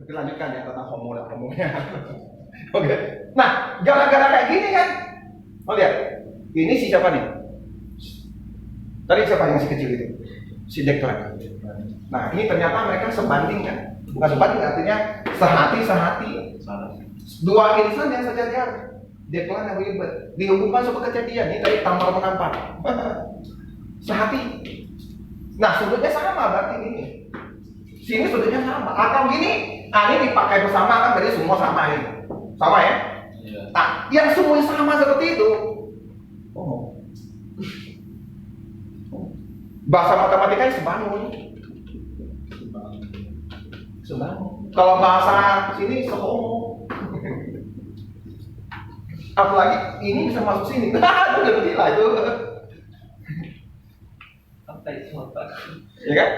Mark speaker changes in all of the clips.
Speaker 1: Nanti lanjutkan ya tentang homo dan homonya. Oke. Nah, gara-gara kayak gini kan, lihat, ini si siapa nih? Tadi siapa yang si kecil itu? Si Declan. Nah, ini ternyata mereka sebanding kan? Bukan sebanding, artinya sehati. Dua insan yang sejajar. Declan dan Wilbert dihubungkan sebuah kejadian ini tadi tampar menampar. Sehati. Nah, sudutnya sama berarti ini. Sini sudutnya sama. Atau gini, ini dipakai bersama kan berarti semua sama ini. Sama ya? Iya. Nah, yang semuanya sama seperti itu. Oh. Bahasa matematika sebangun. Kalau bahasa sini sehomo. Apalagi ini bisa masuk sini. Nah, udah gila itu. Apa itu? Ya kan?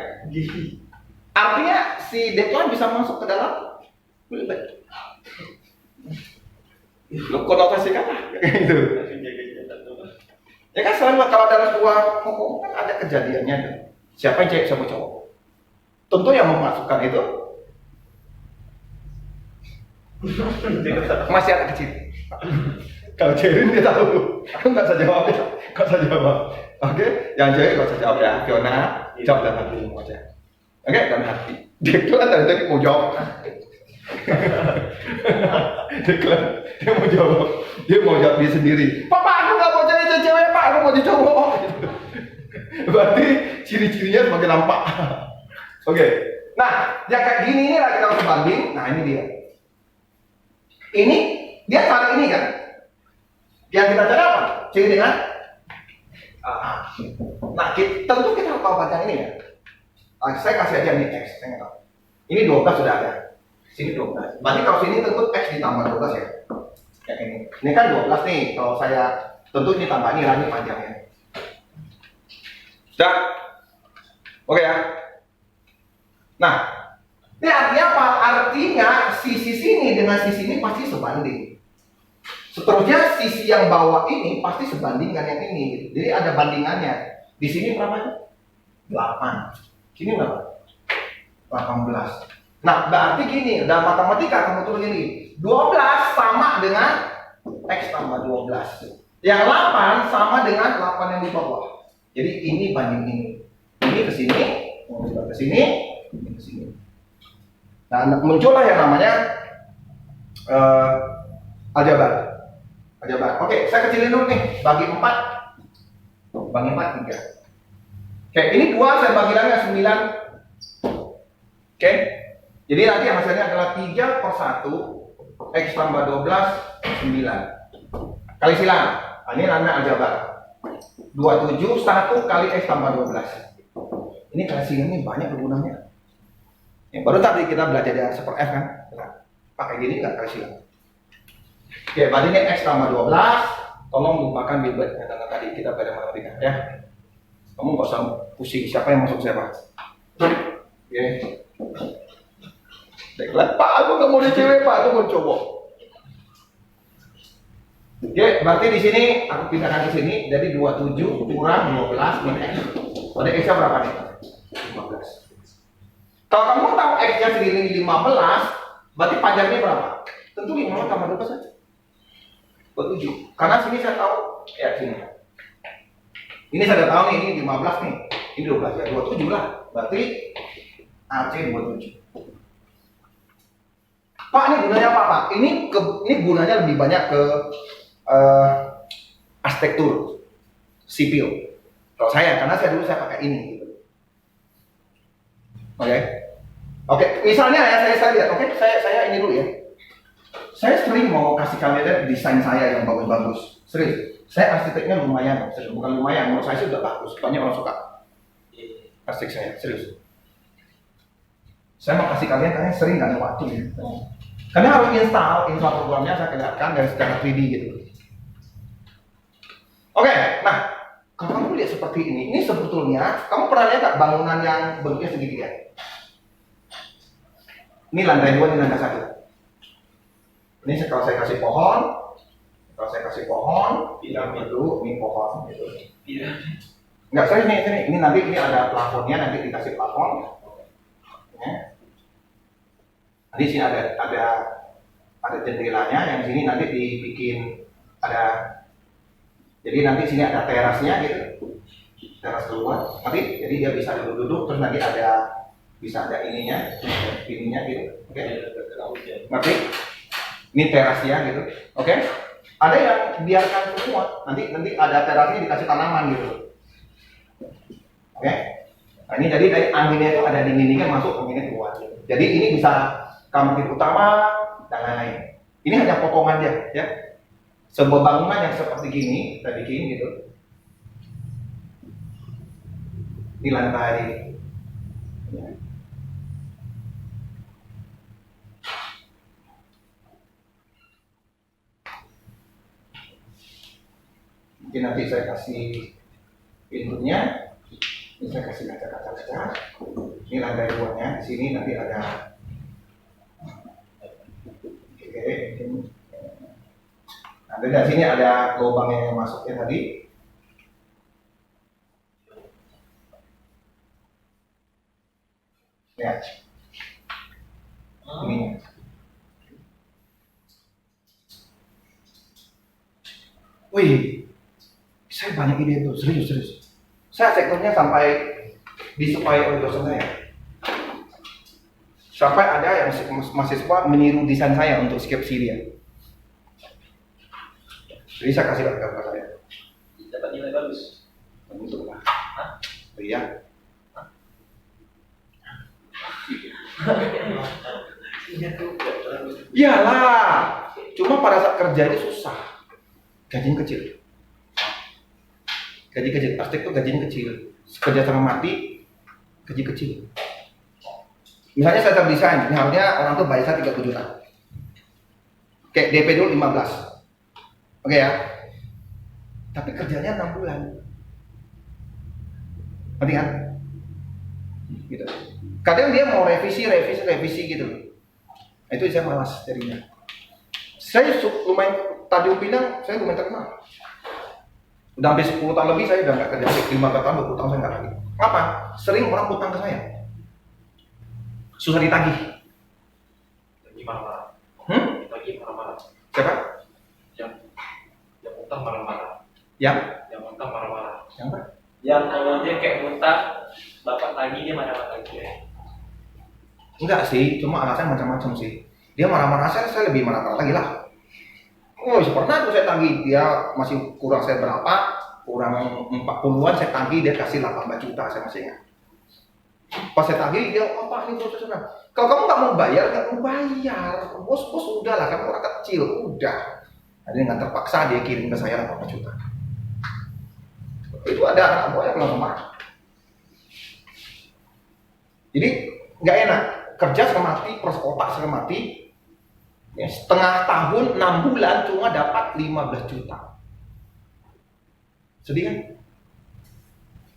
Speaker 1: Artinya si Declan bisa masuk ke dalam Wilbert. Lo konotasikan lah gitu. Ya kan selalu kalau dalam sebuah hukum kan ada kejadiannya. Siapa yang cewek siapa cowok? Tentu yang memasukkan itu masih anak kecil. Kalau Cerin dia tahu, aku nggak usah jawab, Oke, yang cewek nggak usah jawab ya. Fiona jawab dalam hati aja. Oke, dalam hati. Declan tadi mau jawab. Declan dia mau jawab dia sendiri. Papa, aku nggak mau jadi cewek, Pak, aku mau jadi cowok. Berarti ciri-cirinya semakin nampak. Oke. Nah, yang kayak gini ini lagi kita sebanding. Nah, ini dia. Ini dia tarik ini kan? Yang kita cari apa? Ciri dengan nah, tentu kita harus tahu baca ini ya. Saya kasih aja ini X, saya nggak tahu. Ini 12 sudah ada. Sini 12. Berarti kalau sini tentu X ditambah 12 ya. Kayak ini. Ini kan 12 nih. Kalau saya tentu ini tambah ini lagi panjangnya. Sudah? Oke ya. Nah, ini artinya apa? Artinya sisi sini dengan sisi ini pasti sebanding. Seterusnya sisi yang bawah ini pasti sebanding dengan yang ini. Jadi ada bandingannya. Di sini berapa? 8. Sini berapa? 18. Nah, berarti gini, dalam matematika kamu tulis gini. 12 sama dengan X tambah 12. Yang 8 sama dengan 8 yang di bawah. Jadi ini banding ini. Ini ke sini, ke sini, ke sini. Nah, muncullah yang namanya aljabar. Oke, saya kecilin dulu nih, bagi 4. Bagi 4, 3. Oke, ini 2 saya bagi lagi 9. Oke, jadi nanti hasilnya adalah 3/1 X tambah 12, 9. Kali silang, ini namanya aljabar. 27, 1 kali X tambah 12. Ini kali silang ini banyak kegunaannya. Yang baru tadi kita belajar dari super F kan, pakai gini nggak kali silang. Oke, berarti ini X tambah 12. Tolong lupakan Wilbert yang tadi kita pada matematika ya. Kamu nggak usah pusing siapa yang masuk siapa. Oke. Baiklah, Pak, aku nggak mau jadi cewek, Pak, aku mau cowok. Oke, berarti di sini aku pindahkan ke sini, jadi 27 kurang 12 min X. Pada X-nya berapa nih? 15. Kalau kamu tahu X-nya sendiri 15, berarti panjangnya berapa? Tentu 15 tambah 12 saja. 27. Karena sini saya tahu, ya sini. Ini saya tahu nih, ini 15 nih. Ini 12 ya, 27 lah. Berarti AC 27. Pak, ini gunanya apa, Pak? Ini gunanya lebih banyak ke arsitektur sipil. Kalau saya, karena saya dulu saya pakai ini gitu. Oke, misalnya ya saya lihat, saya ini dulu ya. Saya sering mau kasih kalian desain saya yang bagus-bagus. Serius. Saya arsiteknya lumayan, bukan lumayan, menurut saya sudah bagus. Banyak orang suka arsitek saya, serius. Saya mau kasih kalian sering nggak ada waktu ya. Karena harus install programnya saya kelihatan dari secara 3D gitu. Oke, nah kalau kamu lihat seperti ini sebetulnya kamu pernah lihat tak bangunan yang bentuknya segitiga? Ini lantai 2, ini lantai 1. Ini kalau saya kasih pohon, itu ini pohon, gitu. Enggak, saya ini nanti ini ada plafonnya, nanti dikasih plafon. Ya. Nanti sini ada jendelanya, yang sini nanti dibikin ada, jadi nanti sini ada terasnya gitu, teras keluar. Nanti jadi dia bisa duduk-duduk, terus nanti bisa ada ininya gitu. Oke. Ngerti? Ini terasnya gitu. Oke. Ada yang biarkan semua, nanti ada terasnya dikasih tanaman gitu. Oke. Nah, ini jadi dari anginnya itu ada dinding-dindingnya masuk, anginnya keluar. Jadi ini bisa kamar tidur utama dan lain-lain. Ini hanya potongan dia, ya. Sebuah bangunan yang seperti gini kita bikin gitu. Di lantai. Ya. Mungkin nanti saya kasih pintunya. Ini saya kasih kaca-kaca. Ini lantai 2-nya. Di sini nanti ada. Oke. Nah, dari sini ada lubang yang masuknya tadi. Ya. Ini. Wih, saya banyak ide tuh, serius. Saya sektornya sampai disukai oleh dosen saya. Sampai ada yang mahasiswa meniru desain saya untuk skripsi dia. Jadi saya kasih gambar saya.
Speaker 2: Dapat nilai bagus.
Speaker 1: Untuk apa? Hah? Iya. Iyalah, cuma pada saat kerja itu susah. Gajinya kecil. Gaji kecil, arsitek itu gajinya kecil. Kerja sama mati, gaji kecil. Misalnya saya desain, ini harusnya orang tuh bayar saya 30 juta. Kayak DP dulu 15. Oke ya. Tapi kerjanya 6 bulan. Ngerti kan? Gitu. Kadang dia mau revisi gitu. Itu saya malas jadinya. Saya lumayan, tadi bilang saya lumayan terkenal. Udah hampir 10 tahun lebih saya udah nggak kerja, 5 tahun berhutang saya nggak lagi. Apa? Sering orang hutang ke saya. Susah ditagih.
Speaker 2: Lagi marah-marah. Lagi marah-marah.
Speaker 1: Siapa?
Speaker 2: Yang utang marah-marah.
Speaker 1: Yang
Speaker 2: utang marah-marah.
Speaker 1: Yang apa?
Speaker 2: Yang kalau dia kayak utang, bapak tagih dia marah-marah gitu.
Speaker 1: Enggak sih, cuma alasan macam-macam sih. Dia marah-marah saya lebih marah-marah lagi lah. Oh, pernah tuh saya tagih, dia masih kurang saya berapa, kurang 40-an saya tagih, dia kasih 18 juta, saya masih ingat. Pas saya tagih, dia, apa ini bos, kalau kamu nggak mau bayar, bos udah lah, kamu orang kecil, udah. Ada yang terpaksa dia kirim ke saya 18 juta. Itu ada anak buah yang langsung marah. Jadi nggak enak, kerja setengah mati, proses otak setengah mati. Ya, setengah tahun, 6 bulan cuma dapat 15 juta. Sedih kan?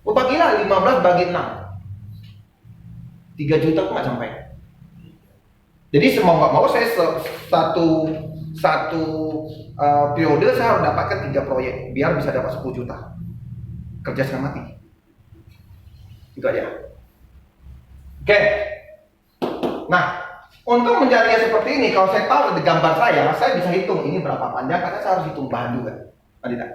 Speaker 1: Bagilah 15 bagi 6. 3 juta kok nggak sampai. Jadi semau nggak mau saya satu periode saya harus dapatkan 3 proyek biar bisa dapat 10 juta. Kerja setengah mati. Itu aja. Oke. Nah, untuk menjadinya seperti ini, kalau saya tahu dari gambar saya bisa hitung ini berapa panjang, karena saya harus hitung bahan juga. Tidak.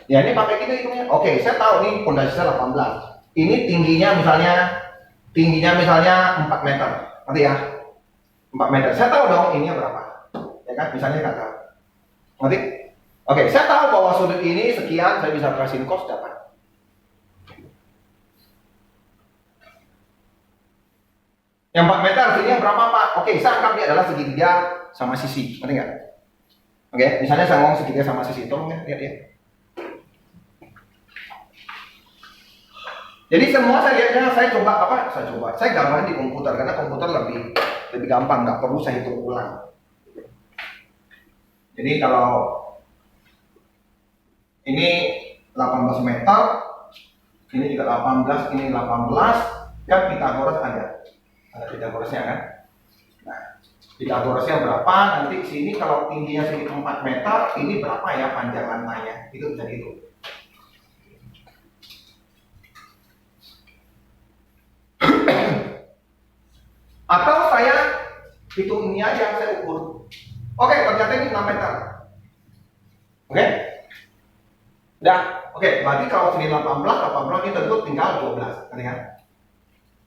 Speaker 1: Ya ini pakai gini hitungnya. Oke, saya tahu nih pondasi saya 18. Ini tingginya misalnya 4 meter. Nanti ya. 4 meter. Saya tahu dong ininya berapa. Ya kan? Misalnya nggak tahu. Nanti. Oke, saya tahu bahwa sudut ini sekian, saya bisa kasihin kos dapat. Yang 4 meter sini berapa Pak? Oke, saya anggap dia adalah segitiga sama sisi, ngerti nggak? Oke, misalnya saya ngomong segitiga sama sisi, tolong ya, lihat ya. Jadi semua saya lihatnya, saya gambarin di komputer karena komputer lebih gampang, nggak perlu saya hitung ulang. Jadi kalau ini 18 meter, ini juga 18, ini 18, kan Pythagoras ada Pythagorasnya kan. Nah, Pythagorasnya berapa? Nanti sini kalau tingginya sini 4 meter, ini berapa ya panjang lantainya? Itu bisa dihitung. Atau hitung ini aja saya ukur. Oke, ternyata ini 6 meter. Oke? Udah, oke, berarti kalau sini 18 ini tentu tinggal 12, kan?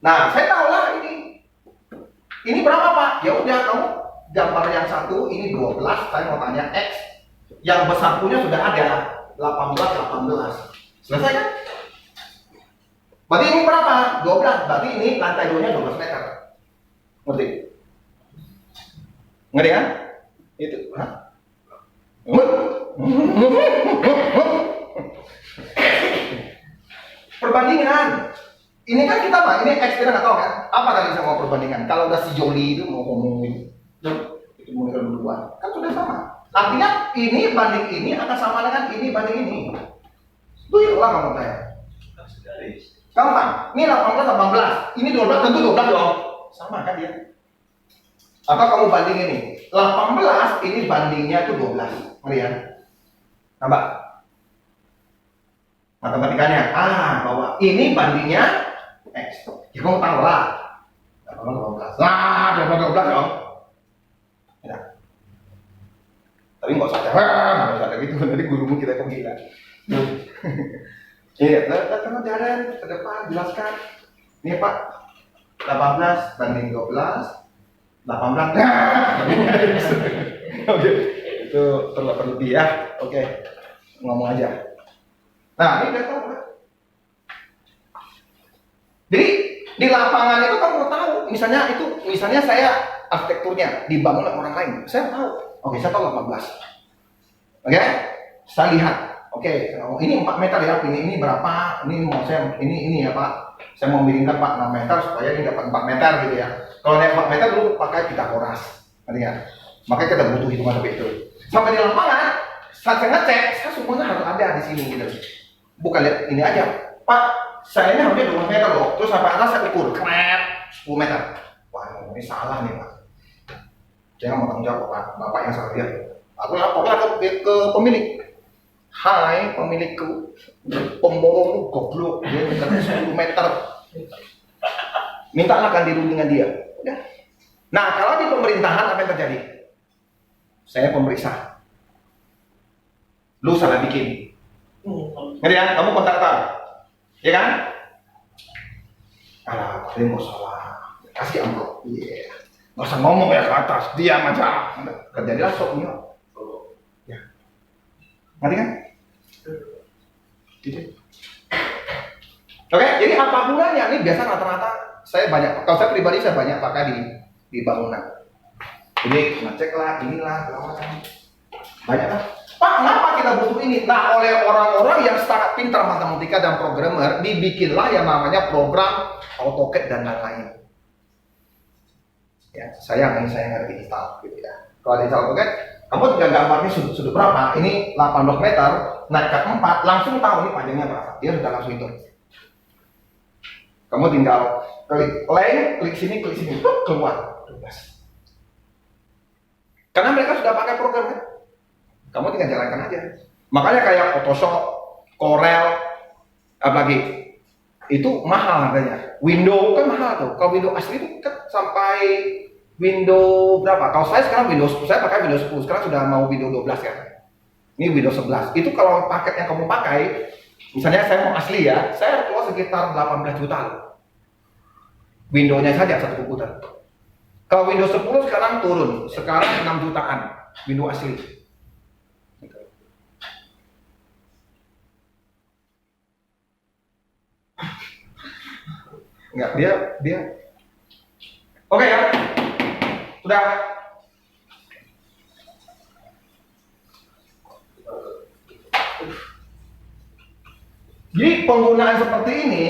Speaker 1: Nah, saya tahu lah ini berapa Pak? Ya udah, kamu gambar yang satu ini 12, saya mau tanya X. Yang besar punya sudah ada 18. Selesai kan? Berarti ini berapa? 12. Berarti ini lantai 2-nya 12 meter. Ngerti? Ngerti kan? Itu. Hah? Perbandingan. Ini kan kita mah, ini X kita nggak tahu kan? Apa tadi saya mau perbandingan? Kalau udah si Joli itu mau ngomongin itu mau duluan, kan sudah sama. Artinya ini banding ini akan sama dengan ini banding ini. Itu lah kamu tanya. Gampang. Ini 18, ini 12, tentu 12 dong. Sama kan dia? Atau kamu banding ini 18, ini bandingnya itu 12. Melihat? Coba. Matematikanya, bahwa ini bandingnya X. Ya kamu tahu lah. 12. Lah, 12 dong. Ya. Tapi nggak usah capek gitu. Nanti gurumu kita kok gila. Iya, datang jalan ke depan, jelaskan. Ini Pak, 18 banding 12, 18. Oke, itu terlalu berlebih ya. Oke, ngomong aja. Nah, ini udah tahu kan? Jadi di lapangan itu kamu tahu, misalnya saya arsitekturnya dibangun oleh orang lain, saya tahu. Oke, saya tahu 18. Oke, saya lihat. Oke, ini 4 meter ya, ini berapa? Ini mau saya ini ya Pak. Saya mau miringkan Pak 6 meter supaya ini dapat 4 meter gitu ya. Kalau naik 4 meter dulu pakai Pitagoras. Artinya, makanya kita butuh hitungan seperti itu. Sampai di lapangan, saat saya ngecek, saya semuanya harus ada di sini gitu. Bukan lihat ini aja. Pak, saya ini harusnya 2 meter loh. Terus sampai atas saya ukur, keren 10 meter. Wah, ini salah nih Pak. Saya nggak mau tanggung jawab Pak. Bapak yang salah lihat. Aku laporkan ke pemilik. Hai pemilikku, pemborongmu goblok, dia minta 10 meter. Mintalah ganti rugi dengan dia. Udah. Nah, kalau di pemerintahan apa yang terjadi? Saya pemeriksa. Lu salah bikin. Ngerti ya? Kamu kontraktor. Ya kan? Alah, kalian mau salah. Kasih amplop. Iya. Nggak usah ngomong ya ke atas, diam aja. Terjadilah soknya. Ya. Ngerti kan? Gitu. Oke, jadi apa gunanya? Ini biasa rata-rata saya banyak, kalau saya pribadi saya banyak pakai di bangunan. Ini ngecek lah, inilah, banyak lah. Pak, kenapa kita butuh ini? Nah, oleh orang-orang yang sangat pintar matematika dan programmer, dibikinlah yang namanya program AutoCAD dan lain-lain. Ya, sayang ini saya nggak diinstal, gitu ya. Kalau di AutoCAD, kamu tinggal gambarnya sudut berapa? Ini 18 meter, naik ke 4, langsung tahu ini panjangnya berapa. Dia sudah langsung hitung. Kamu tinggal klik sini, keluar. Karena mereka sudah pakai program kan? Kamu tinggal jalankan aja. Makanya kayak Photoshop, Corel, apalagi itu mahal harganya. Windows kan mahal tuh. Kalau Windows asli itu kan sampai Windows berapa? Kalau saya sekarang saya pakai Windows 10, sekarang sudah mau Windows 12 kan. Ini Windows 11. Itu kalau paket yang kamu pakai, misalnya saya mau asli ya, saya keluar sekitar 18 juta loh. Windows-nya saja satu komputer. Kalau Windows 10 sekarang turun, sekarang 6 jutaan Windows asli. Enggak, dia. Oke ya. Sudah. Jadi penggunaan seperti ini,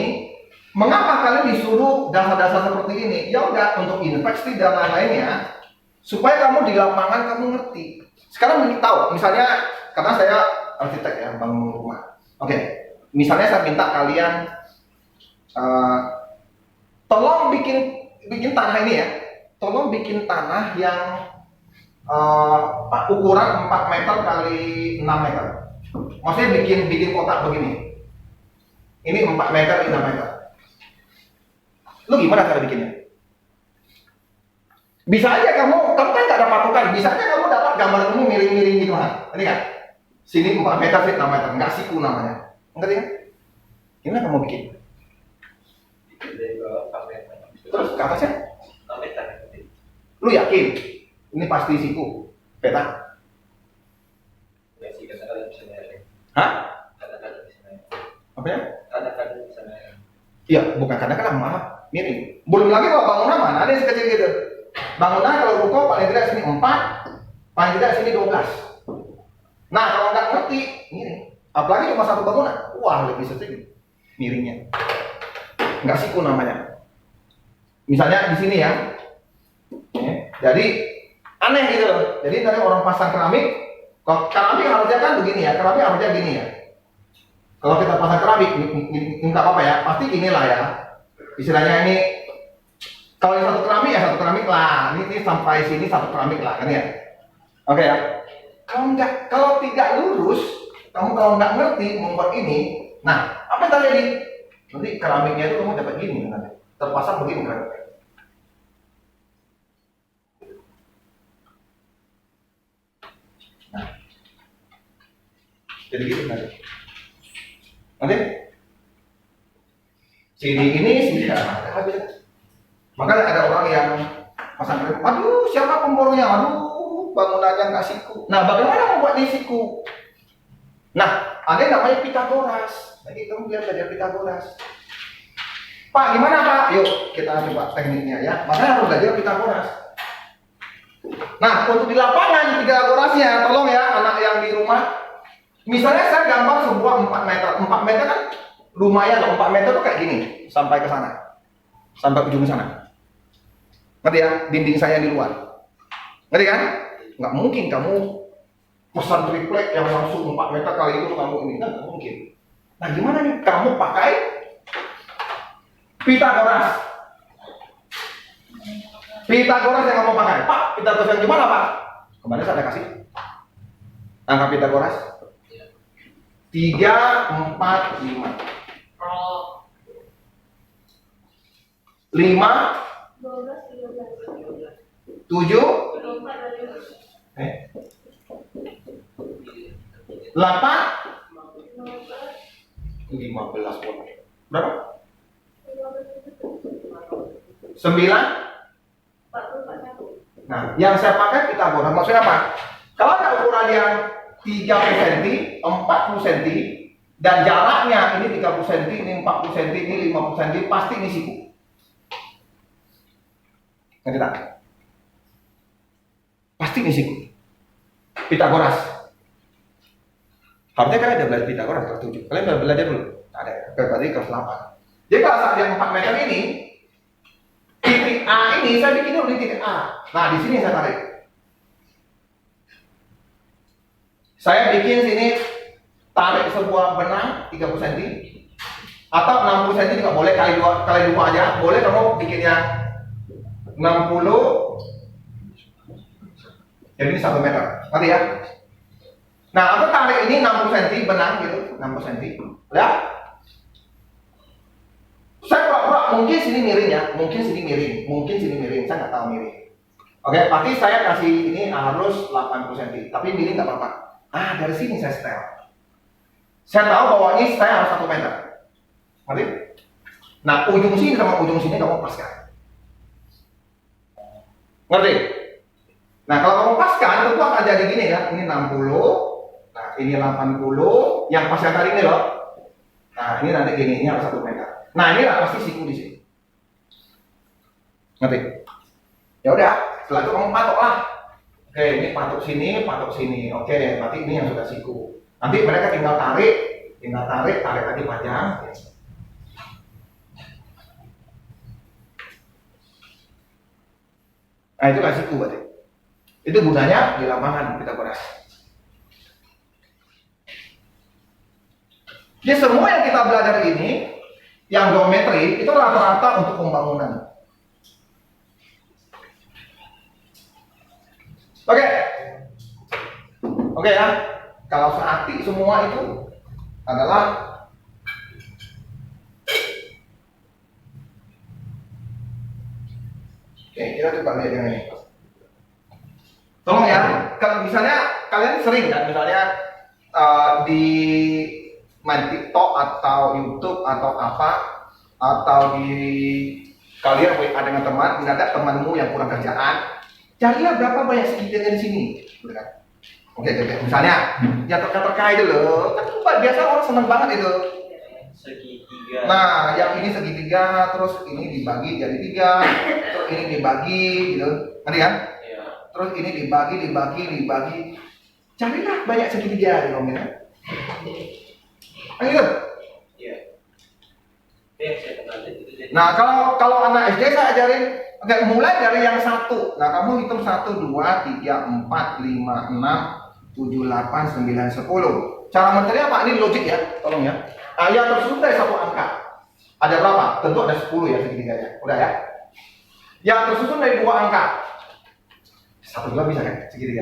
Speaker 1: mengapa kalian disuruh dasar-dasar seperti ini? Ya udah, untuk inspeksi dan lain-lainnya, supaya kamu di lapangan kamu ngerti. Sekarang tahu, misalnya karena saya arsitek ya, bangun rumah. Oke, misalnya saya minta kalian tolong bikin tanah ini ya. Tolong bikin tanah yang ukuran 4 meter kali 6 meter. Maksudnya bikin kotak begini. Ini 4 meter, ini 6 meter. Lu gimana cara bikinnya? Bisa aja kamu kan nggak ada patokan, bisa aja kamu dapat gambar kamu miring-miring gitu kan, ngerti kan? Sini 4 meter, sini 6 meter, nggak siku namanya, ngerti kan? Gimana kamu bikin? Terus ke atasnya? Lu yakin? Ini pasti siku, peta? Hah? Apa ya? Iya, bukan kadang-kadang malah miring. Belum lagi kalau bangunan mana ada yang sekecil gitu. Bangunan kalau ruko paling tidak sini 4, paling tidak sini 12. Nah, kalau nggak ngerti, miring. Apalagi cuma satu bangunan, wah lebih sering miringnya. Nggak siku namanya. Misalnya di sini ya. Jadi aneh gitu loh. Jadi nanti orang pasang keramik, kalau keramik harusnya kan begini ya, keramik harusnya gini ya. Kalau kita pasang keramik, nggak apa-apa ya, pasti inilah ya. Istilahnya ini, kalau yang satu keramik ya satu keramik lah. Ini sampai sini satu keramik lah, kan ya. Oke ya. Kalau tidak lurus, kamu kalau nggak ngerti membuat ini, nah apa yang terjadi? Nanti keramiknya itu kamu dapat gini nanti, terpasang begini kan. Nah, jadi gitu nanti. Nanti sini ini sudah habis. Makanya ada orang yang pasang rem, aduh siapa pembornya, aduh bangunannya nggak siku. Nah bagaimana membuat ini siku? Nah ada yang namanya Pitagoras. Nanti kamu lihat belajar Pitagoras. Pak gimana Pak? Yuk kita coba tekniknya ya. Makanya harus belajar Pitagoras. Nah untuk di lapangan Pitagorasnya, tolong ya anak yang di rumah. Misalnya saya gambar sebuah 4 meter. 4 meter kan lumayan loh, 4 meter tuh kayak gini sampai ke sana. Sampai ujung sana. Ngerti ya? Dinding saya di luar. Ngerti kan? Nggak mungkin kamu pesan triplek yang langsung 4 meter kali itu kamu ini. Nggak mungkin. Nah gimana nih? Kamu pakai Pitagoras. Pitagoras yang kamu pakai. Pak, Pitagoras yang gimana Pak? Kemarin saya kasih angka Pitagoras 3, 4, 5 5 7 8 15 berapa? 9. Nah, yang saya pakai Pitagoras maksudnya apa? Kalau ada ukuran yang 30 cm, 40 cm, dan jaraknya ini 30 cm, ini 40 cm, ini 50 cm, pasti ini siku. Ngerti tak? Pasti ini siku. Pitagoras. Harusnya kalian udah belajar Pitagoras kelas 7. Kalian udah belajar belum? Ada ya? Berarti kelas 8. Jadi kalau saat yang 4 meter ini, titik A ini saya bikin dulu di titik A. Nah, di sini saya tarik. Saya bikin sini tarik sebuah benang 30 cm atau 60 cm juga boleh, kali dua aja. Boleh kamu bikinnya 60. Jadi ini 1 meter. Ngerti ya? Nah, aku tarik ini 60 cm benang gitu, 60 cm. Ya? Saya pura-pura mungkin sini miring ya, mungkin sini miring, saya nggak tahu miring. Oke, pasti saya kasih ini harus 80 cm, tapi miring nggak apa-apa. Ah, dari sini saya setel. Saya tahu bahwa ini saya harus 1 meter. Ngerti? Nah, ujung sini sama ujung sini kamu paskan. Ngerti? Nah, kalau kamu paskan, tentu akan jadi gini kan. Ini 60, nah ini 80, yang pas yang tadi ini loh. Nah, ini nanti gini, ini harus 1 meter. Nah, ini lah pasti siku di sini. Ngerti? Ya udah, setelah itu kamu patok lah. Oke, ini patok sini. Oke, berarti ini yang sudah siku. Nanti mereka tinggal tarik lagi panjang. Nah, itu kan siku berarti. Itu gunanya di lapangan Pitagoras. Jadi semua yang kita belajar ini, yang geometri, itu rata-rata untuk pembangunan. Oke ya. Kalau sehati semua itu adalah oke, kita coba lihat yang ini. Tolong ya, kalau misalnya kalian sering kan, misalnya di main TikTok atau YouTube atau apa, atau di kalian WA dengan teman, mendadak temanmu yang kurang kerjaan, carilah berapa banyak segitiga di sini, gitu kan? Oke, misalnya yang terkait itu loh, kan biasa orang seneng banget itu.
Speaker 2: Segitiga.
Speaker 1: Nah, yang ini segitiga, terus ini dibagi jadi 3, terus ini dibagi, gitu, ngerti kan? Terus ini dibagi. Carilah banyak segitiga di komnya. Gitu.
Speaker 2: Iya. Saya kenal itu.
Speaker 1: Nah, kalau anak SD saya ajarin, oke, mulai dari yang 1. Nah, kamu hitung 1, 2, 3, 4, 5, 6, 7, 8, 9, 10. Cara menternya apa? Ini logik ya, tolong ya. Yang tersusun dari 1 angka. Ada berapa? Tentu ada 10 ya segitiganya. Udah ya. Yang tersusun dari 2 angka. 1, 2 bisa kan segitiga?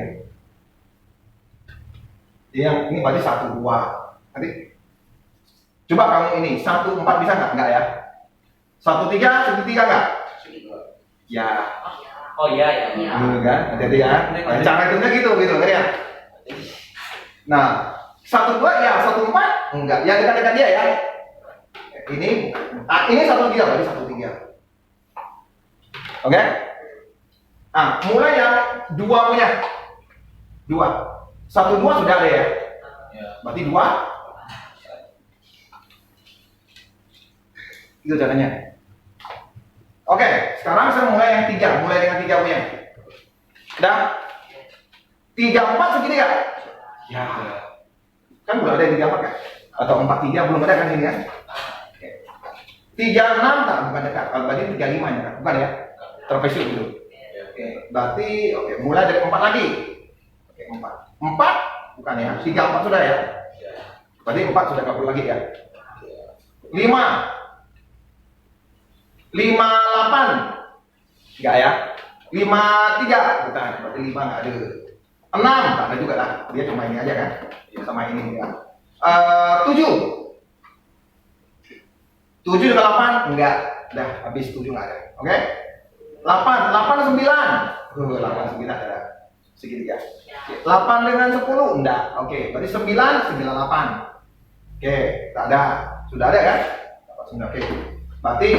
Speaker 1: Yang ini berarti 1, 2. Nanti coba kamu ini 1, 4 bisa nggak? Nggak ya. 1, 3 segitiga nggak? Ya.
Speaker 2: Oh iya ya.
Speaker 1: Kan? Hati-hati ya. Nah, cara hitungnya gitu kan ya. Nah, 1, 2 ya, 1, 4 enggak. Ya dekat-dekat dia ya. Ini 1, 3 berarti 1, 3. Oke? Nah, mulai yang 2 punya. 2. 1, 2 sudah ada ya. Berarti 2. Itu caranya. Oke, sekarang saya mulai yang 3. Mulai dengan 3 punya. Udah? 3, 4 segitiga. Ya. Kan belum ada yang 3, 4 kan? Atau 4, 3 belum ada kan ini kan? 3, 6 tak? Bukan dekat. Berarti 3, 5 ya kan? Bukan ya? Trapesium gitu. Oke, berarti mulai dari 4 lagi. Oke, 4. 4 bukan ya? 3, 4 sudah ya? Berarti 4 sudah nggak perlu lagi ya? 5. 5, 8. Enggak ya? 5, 3. Bukan, berarti 5 nggak ada. 6, tak ada juga lah. Dia cuma ini aja kan? Ya, sama ini ya. 7. 7 dengan 8 enggak. Udah habis 7 nggak ada. Oke? 8, 8 9. 8 9 ada segitiga. 8 dengan 10 enggak. Oke, berarti 9 9 8. Oke, tak ada. Sudah ada kan? Oke. Berarti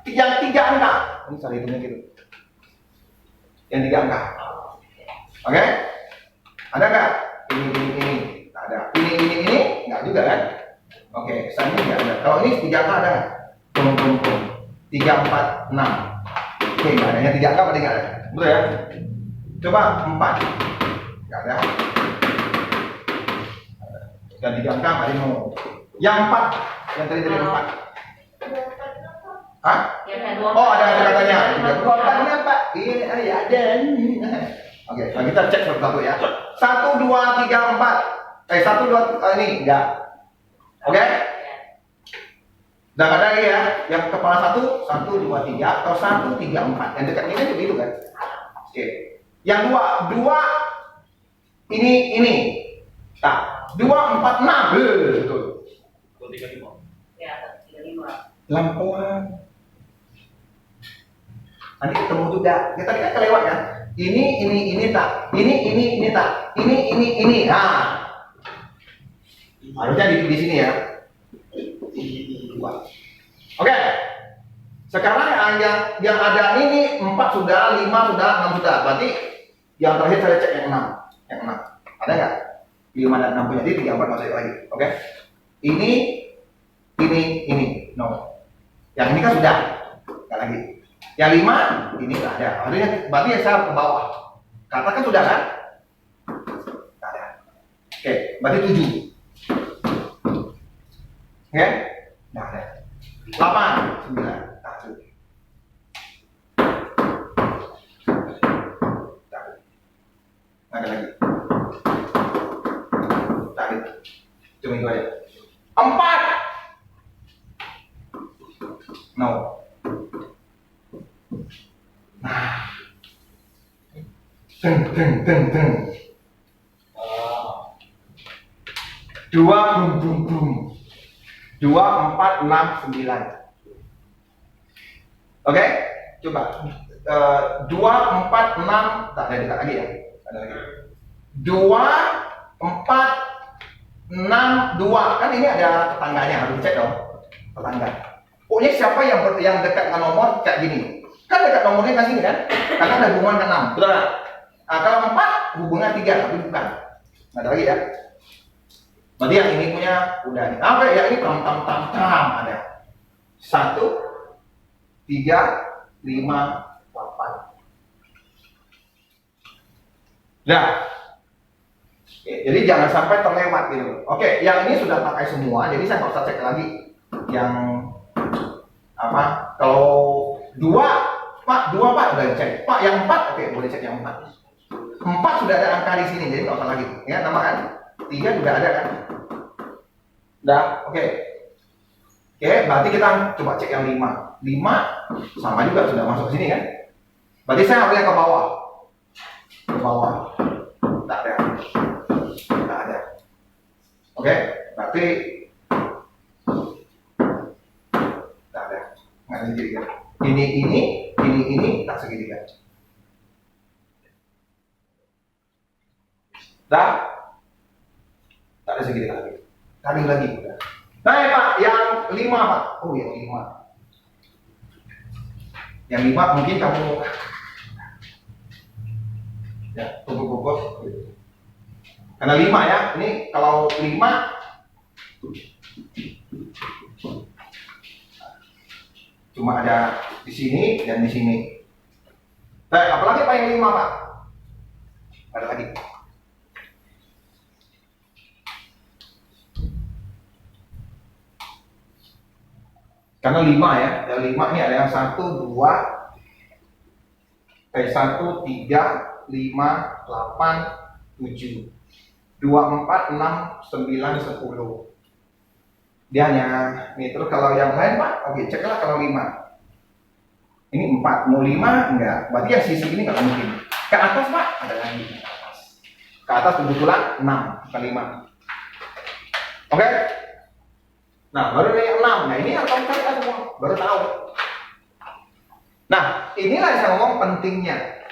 Speaker 1: yang 3 angka. Ini cara hitungnya gitu. Yang 3 angka. Oke? Ada nggak? Ini. Tak ada. Ini enggak juga kan? Oke, saya ini enggak ada. Kalau ini 3 angka ada nggak? 3, 4, 6. Oke, nggak ada. Yang 3 angka berarti nggak ada. Betul ya? Coba 4. Nggak ada. Dan 3 angka nggak ada. Yang 4. Yang tadi 4. Hah? Oh, ada katanya. 4 ini apa? Iya, ya ada. Oke, nah kita cek satu-satu ya. 1, 2, 3, 4. 1, 2, ini enggak. Oke? Dan ada lagi ya, yang kepala 1, 1, 2, 3, atau 1, 3, 4. Yang dekat ini kan begitu kan? Oke. Yang 2 ini. Nah, 2, 4, 6. Betul.
Speaker 2: 35.
Speaker 3: Ya, 35.
Speaker 1: Lampuan. Nanti ketemu juga. Kita tadi kan kelewat kan? Ini tak. Ini tak. Ini. Nah. Harusnya di sini ya. Oke. Sekarang yang ada ini 4 sudah, 5 sudah, 6 sudah. Berarti yang terakhir saya cek yang 6. Yang 6. Ada nggak? 5 dan 6 punya, jadi 3, 4 masuk lagi. Oke. Ini. No. Yang ini kan sudah. Nggak lagi. Yang 5 ini nggak ada. Berarti saya ke bawah. Katakan sudah kan? Nggak ada. Oke, berarti 7. Oke? Nggak ada. 8, 9, 1. Nggak ada lagi. Tadi. Cuma itu aja. 4. No. Nah. Teng. 2, bum. 2, 4, 6, 9. Oke? Coba. 2, 4, 6, tak ada dekat lagi ya. Ada lagi. 2, 4, 6, 2. Kan ini ada tetangganya, harus cek dong. Tetangga. Pokoknya siapa yang dekat dengan nomor kayak gini. Kan dekat nomornya kan sini kan? Karena ada hubungan ke 6. Betul nggak? Nah, kalau 4 hubungan 3 tapi bukan. Ada lagi ya. Berarti yang ini punya udah nih. Apa ya ini tam ada. 1, 3, 5, 8. Nah, jadi jangan sampai terlewat gitu. Oke, yang ini sudah pakai semua, jadi saya nggak usah cek lagi yang apa. Kalau 2, Pak, 2 Pak udah cek. Pak yang 4, oke boleh cek yang 4. 4 sudah ada angka di sini, jadi nggak usah lagi. Ya, nama kan? 3 juga ada kan? Udah, oke. Oke, berarti kita coba cek yang 5. 5 sama juga sudah masuk ke sini kan? Berarti saya ambil yang ke bawah. Ke bawah. Tak ada. Tak ada. Oke, berarti tak ada. Nggak ada segitiga. Ini tak segitiga. Dah? Tak ada segitiga lagi. Kali lagi udah. Nah ya Pak, yang 5 Pak. Oh yang 5. Yang 5 mungkin kamu ya pokok-pokok. Karena 5 ya. Ini kalau 5 cuma ada di sini dan di sini. Nah, apalagi Pak yang 5 Pak? Ada lagi. Karena 5 ya, dari 5 ini ada yang 1, 2, 1, 3, 5, 8, 7, 2, 4, 6, 9, 10. Dia hanya, nih terus kalau yang lain Pak, oke ceklah kalau 5. Ini 4, mau 5 enggak, berarti yang sisi ini nggak mungkin. Ke atas Pak, ada lagi ke atas. Ke atas kebetulan 6, bukan 5. Oke? Nah, baru ada yang 6. Nah, ini yang kamu cari semua, baru tahu. Nah, inilah yang saya ngomong pentingnya.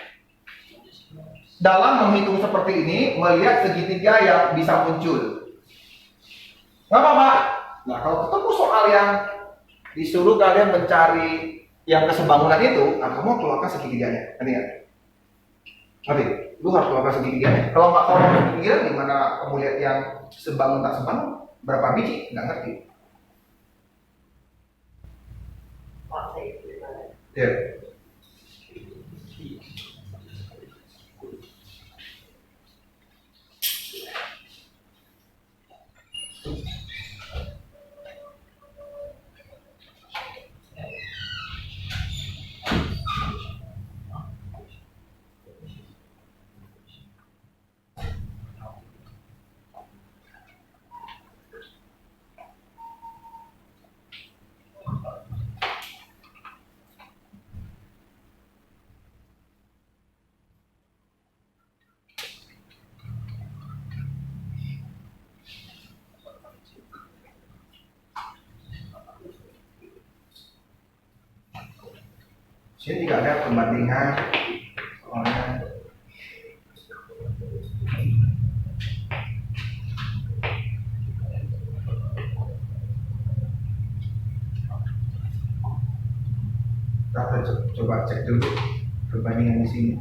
Speaker 1: Dalam menghitung seperti ini, melihat segitiga yang bisa muncul. Nggak apa-apa. Nah, kalau ketemu soal yang disuruh kalian mencari yang kesebangunan itu, nah kamu keluarkan segitiganya. Ngerti nggak? Ngerti? Lu harus keluarkan segitiganya. Kalau nggak keluarkan segitiga, gimana kamu lihat yang sebangun tak sebangun? Berapa biji? Nggak ngerti. Ya. Sini tidak ada perbandingan soalnya kita coba cek dulu perbandingan di sini.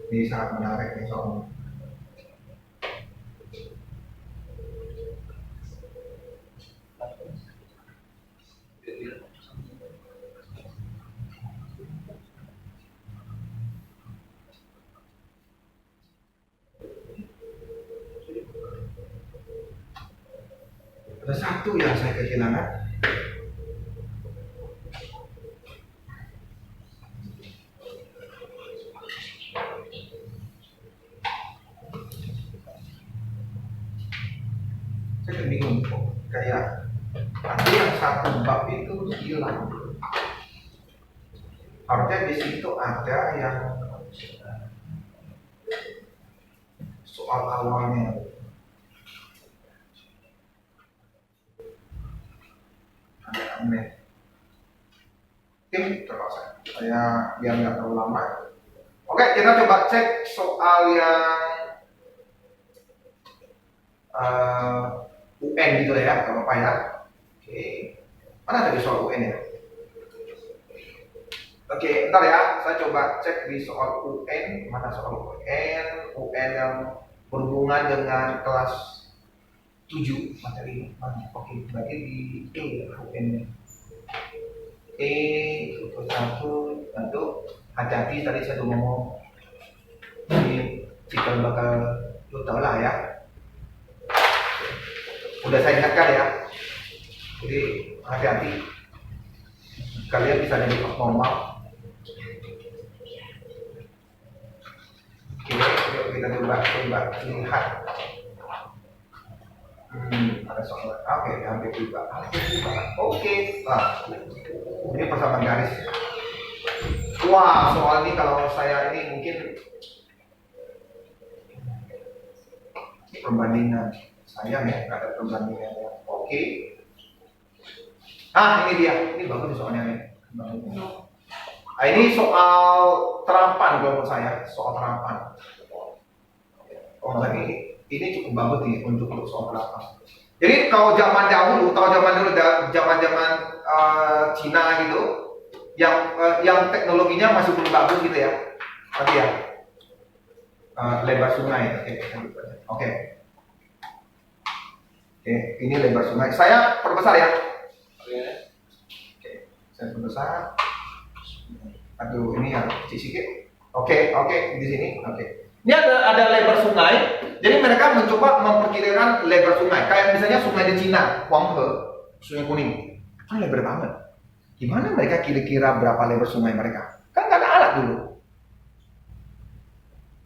Speaker 1: Ini sangat menarik nih soalnya. Ada satu yang saya kehilangan. Saya bingung kok kayak nanti yang satu bab itu hilang. Harusnya di situ ada yang soal awalnya. Ada aneh. Oke, terpaksa. Saya biar nggak terlalu lama. Oke, kita coba cek soal yang UN gitu ya, kalau apa ya. Oke, mana tadi soal UN ya? Oke, bentar ya, saya coba cek di soal UN, mana soal UN yang berhubungan dengan kelas 7 materi mana? Oke, berarti di UN satu hati-hati tadi saya udah ngomong ini cikal bakal lu tau lah ya, udah saya ingatkan ya, jadi hati-hati kalian bisa jadi abnormal. Oke, kita coba lihat. Ada soal. Oke, hampir juga. Oke, nah, ini persamaan garis. Wah, soal ini kalau saya ini mungkin ini perbandingan sayang ya, nggak ada perbandingannya. Oke. Ini dia. Ini bagus soalnya nih. Ini soal terapan kalau menurut saya, soal terapan. Lagi ini cukup bagus nih untuk soal terapan. Jadi kalau zaman dahulu, zaman Cina gitu, yang teknologinya masih belum bagus gitu ya, tadi ya, lebar sungai. Oke, ini lebar sungai. Saya perbesar ya. Oke, saya perbesar. Aduh, ini yang kecil sedikit. Oke, di sini. Oke. Ini ada lebar sungai. Jadi mereka mencoba memperkirakan lebar sungai. Kayak misalnya sungai di Cina, Huanghe, Sungai Kuning, kan lebar banget. Gimana mereka kira-kira berapa lebar sungai mereka? Kan nggak ada alat dulu.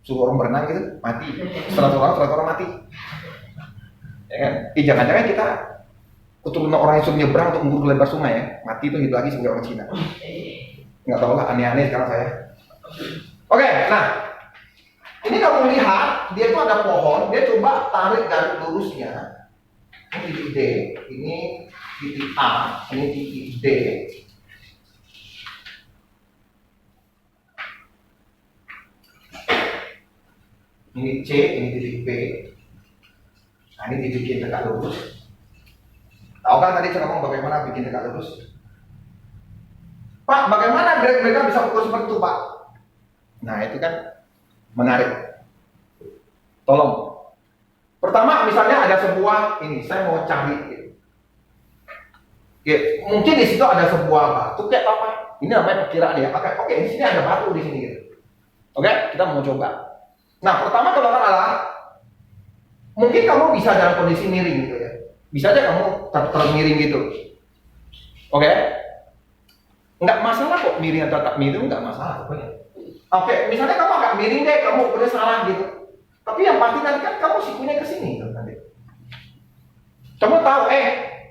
Speaker 1: Suruh orang berenang gitu, mati. 100 orang mati. Ya kan? Jangan-jangan kita keturunan orang yang suruh nyebrang untuk mengukur lebar sungai ya, mati itu hidup lagi sebagai orang Cina. Nggak tahu lah, aneh-aneh sekarang saya. Oke, nah ini kamu lihat dia itu ada pohon, dia coba tarik garis lurusnya. Ini titik D, ini titik A, ini titik D. Ini C, ini titik B. Nah ini dibikin tegak lurus. Tahu kan tadi saya ngomong bagaimana bikin tegak lurus? Pak, bagaimana mereka bisa ukur seperti itu, Pak? Nah, itu kan menarik. Tolong. Pertama, misalnya ada sebuah ini, saya mau cari. Oke, mungkin di situ ada sebuah batu kayak apa? Ini namanya perkiraan ya. Oke, di sini ada batu di sini gitu. Oke, kita mau coba. Nah, pertama kalau adalah mungkin kamu bisa dalam kondisi miring gitu ya. Bisa aja kamu termiring gitu. Oke? Nggak masalah kok miring atau tak miring, nggak masalah pokoknya. Oke, misalnya kamu agak miring deh, kamu udah salah gitu. Tapi yang pasti nanti kan kamu sikunya ke sini gitu nanti. Kamu tahu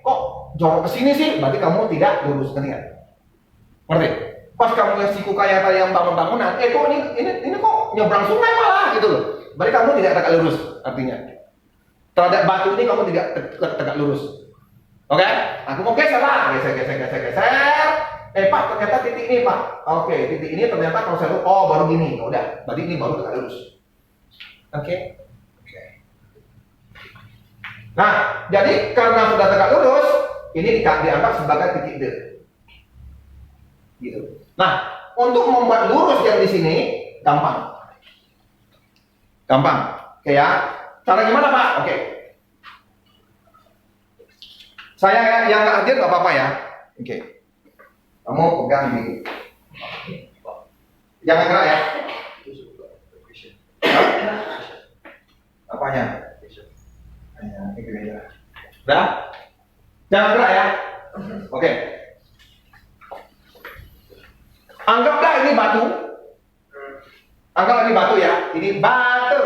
Speaker 1: kok jorok ke sini sih, berarti kamu tidak lurus kan ya? Ngerti? Pas kamu lihat siku kayak tadi yang bangun-bangunan, kok ini kok nyebrang sungai malah gitu loh. Berarti kamu tidak tegak lurus artinya. Terhadap batu ini kamu tidak tegak lurus. Oke? Aku mau geser lah, geser. Pak, ternyata titik ini, Pak. Oke, titik ini ternyata kalau saya baru gini. Udah, berarti ini baru tegak lurus. Oke. Nah, jadi karena sudah tegak lurus, ini dianggap sebagai titik D. Gitu. Nah, untuk membuat lurus yang di sini gampang. Oke ya. Cara gimana, Pak? Oke. Saya yang nggak hadir nggak apa-apa ya. Oke. Kamu pegang ini. Jangan gerak ya. Apanya? Udah? Jangan gerak ya. Oke. Anggaplah ini batu. Anggaplah ini batu ya. Ini batu.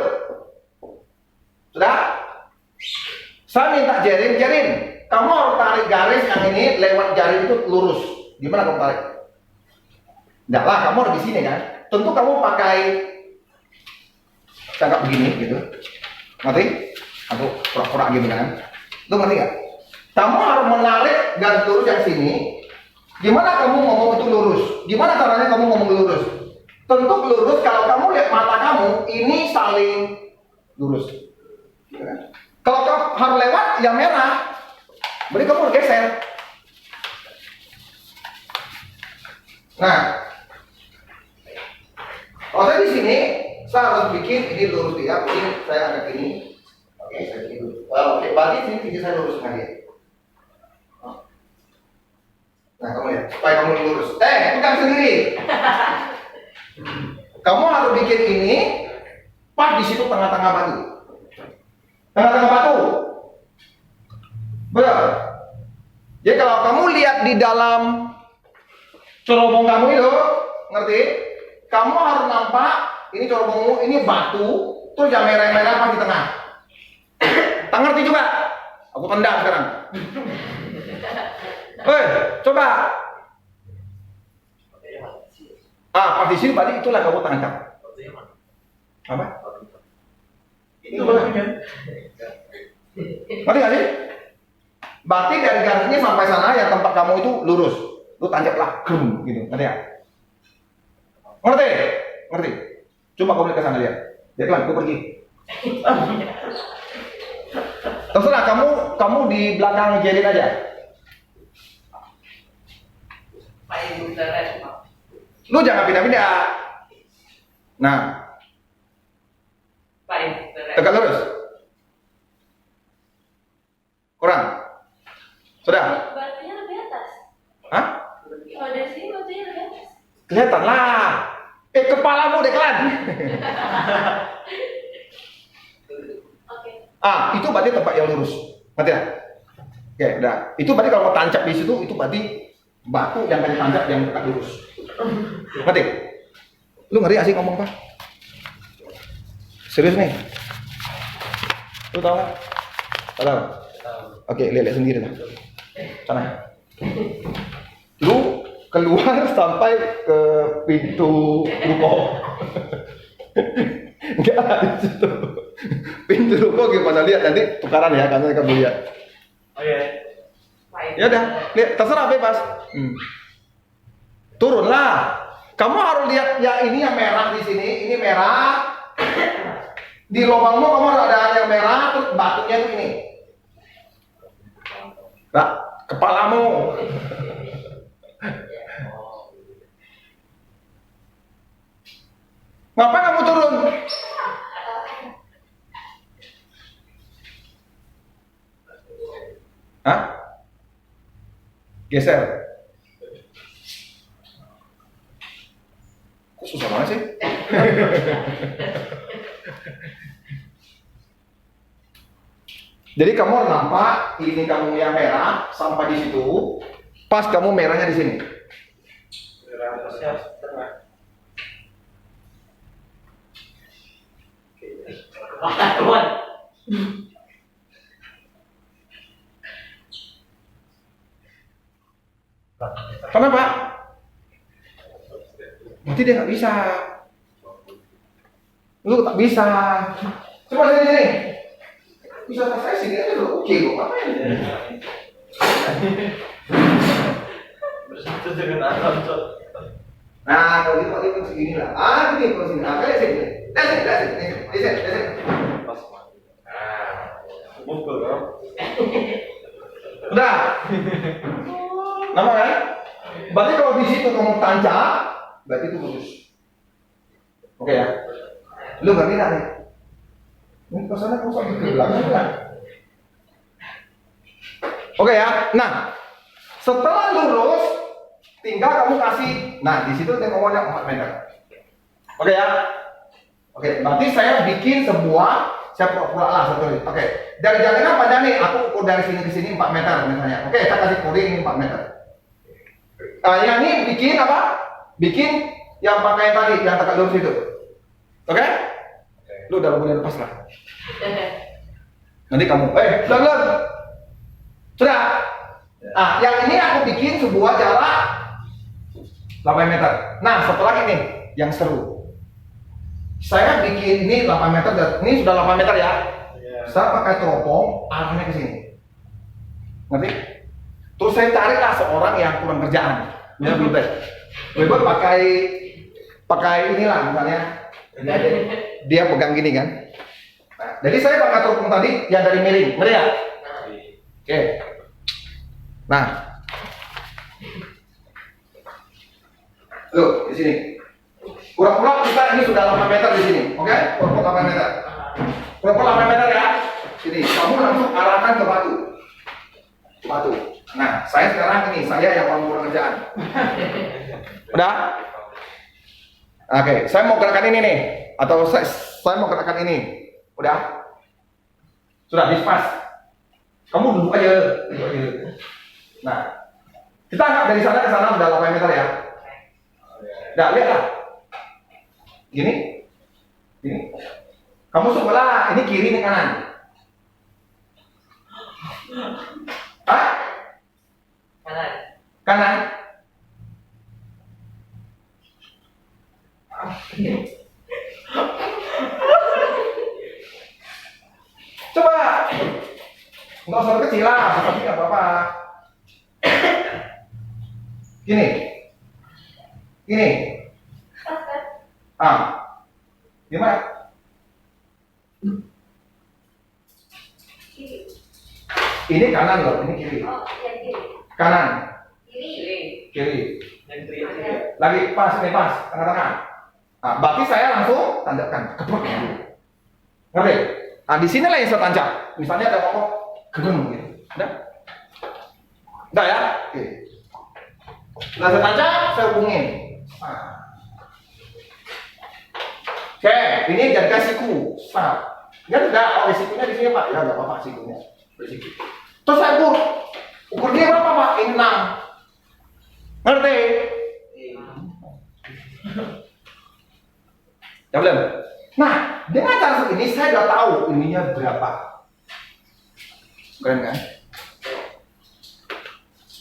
Speaker 1: Sudah? Saya minta jaring. Kamu harus tarik garis yang ini lewat jaring itu lurus. Gimana kamu tarik? Enggak lah, kamu ada di sini kan. Tentu kamu pakai cakap begini gitu. Ngerti? Atau pura-pura gini kan. Lu ngerti nggak? Kamu harus menarik garis lurus yang sini. Gimana kamu ngomong itu lurus? Gimana caranya kamu ngomong lurus? Tentu lurus kalau kamu lihat mata kamu ini saling lurus. Kalau kamu harus lewat yang merah, berarti kamu harus geser. Nah, kalau saya di sini, saya harus bikin ini lurus dia. Ini saya angkat ini. Oke, saya bikin dulu. Oke, berarti sini tinggi saya lurus dengan dia. Nah, kamu lihat, supaya kamu lurus. Pegang sendiri. Kamu harus bikin ini pas di situ tengah-tengah batu. Tengah-tengah batu. Benar. Jadi kalau kamu lihat di dalam cerobong kamu itu, ngerti? Kamu harus nampak ini cerobongmu, ini batu, terus yang merah-merah pas di tengah. Tak ngerti juga? Aku tendang sekarang. Coba. Pas di sini berarti itulah kamu tangkap. Apa? Itu bagian. Ngerti nggak sih? Berarti dari garisnya sampai sana yang tempat kamu itu lurus. Lu tancaplah, gitu. Ngerti ya? Ngerti? Ngerti? Coba kamu lihat ke sana lihat. Lihat lah, aku pergi. Terserah kamu di belakang Jerin aja. Lu jangan pindah-pindah. Nah, tegak lurus. Kurang. Sudah.
Speaker 3: Batunya lebih atas.
Speaker 1: Hah?
Speaker 3: Kalau dari sini batunya lebih atas.
Speaker 1: Kelihatan lah. Kepalamu deklan.
Speaker 3: Oke.
Speaker 1: Itu berarti tempat yang lurus. Ngerti ya? Oke, udah. Itu berarti kalau mau tancap di situ, itu berarti batu yang kamu tancap yang tegak lurus. Ngerti? Lu ngeri gak sih ngomong apa? Serius nih? Lu tau gak? Tahu? Oke, lihat sendiri lah. Sana. Lu keluar sampai ke pintu ruko. Enggak di situ. Pintu ruko gimana lihat nanti tukaran ya karena kamu lihat.
Speaker 2: Oke.
Speaker 1: Ya udah, lihat terserah bebas. Turunlah. Kamu harus lihat ya ini yang merah di sini, ini merah. Di lubangmu kamu ada yang merah, terus batunya itu ini. Nah, kepalamu. Ngapain kamu turun? Hah? Geser. Kok susah banget sih? Jadi kamu nampak ini kamu yang merah sampai di situ, pas kamu merahnya di sini. Kenapa? Berarti dia nggak bisa. Lu tak bisa. Coba sini. Bisa selesai sini aja dulu. Oke, kok ngapain?
Speaker 2: Bersatu dengan alam.
Speaker 1: Nah, kalau gitu segini lah. Ini kalau sini. Kalian sini. Lihat sini.
Speaker 2: Mukul dong.
Speaker 1: Udah. Nama kan? Berarti kalau di situ kamu tancap, berarti itu lurus. Oke ya? Lu ngerti nggak nih? Ini kesana kamu sampai ke belakang kan? Oke ya? Nah, setelah lurus, tinggal kamu kasih. Nah, di situ saya ngomongnya 4 meter. Oke ya? Oke, berarti saya bikin sebuah, saya pura-pura lah satu. Oke, dari jalannya apa nih? Aku ukur dari sini ke sini 4 meter misalnya. Oke, saya kasih coding ini 4 meter. Yang ini bikin apa? Bikin yang pakai tadi, yang tegak lurus itu. Oke? Lu udah boleh lepas lah. Nanti kamu, belum. Sudah. Yang ini aku bikin sebuah jarak 8 meter. Nah, satu lagi nih yang seru. Saya bikin ini 8 meter, ini sudah 8 meter ya. Saya pakai teropong, arahnya ke sini. Ngerti? Terus saya tariklah seorang yang kurang kerjaan. Ya, Wilbert pakai inilah misalnya. Dia pegang gini kan. Nah, jadi saya pakai teropong tadi yang dari miring, ngerti ya? Oke. Nah, loh di sini. Pura-pura kita ini sudah 8 meter di sini, oke? Pura-pura 8 meter. Pura-pura 8 meter ya. Sini, kamu langsung arahkan ke batu. Batu. Nah, saya sekarang ini saya yang paling kurang kerjaan. Udah? Oke, saya mau gerakan ini nih, atau saya mau gerakan ini. Udah? Sudah, dispas. Kamu duduk aja. Nah, kita angkat dari sana ke sana udah 8 meter ya. Nah, lihatlah. Gini. Kamu sebelah, ini kiri, ini kanan. Hah? Kanan. Coba. Nggak usah kecil lah, tapi nggak apa-apa. Gini. Gimana?
Speaker 3: Kiri.
Speaker 1: Ini kanan loh, ini kiri.
Speaker 3: Oh, yang kiri.
Speaker 1: Kanan,
Speaker 3: Kiri.
Speaker 1: kiri.
Speaker 2: Yang kiri.
Speaker 1: Lagi pas, ini pas, tengah-tengah. Nah, berarti saya langsung tanjakan, keprek dulu. Ngerti? Nah, di sinilah yang saya tancap. Misalnya ada ngomong, gedung gitu. Udah? Udah ya? Oke. Setelah saya tancap, saya hubungin. Nah. Oke, ini jadikan siku. Nah, enggak, oh sikunya di sini Pak. Ya enggak apa-apa sikunya. Bersiku. Terus saya ukur dia berapa Pak? Ini 6. Ngerti? Ya belum? Nah, dengan cara seperti ini saya udah tahu ininya berapa. Keren kan?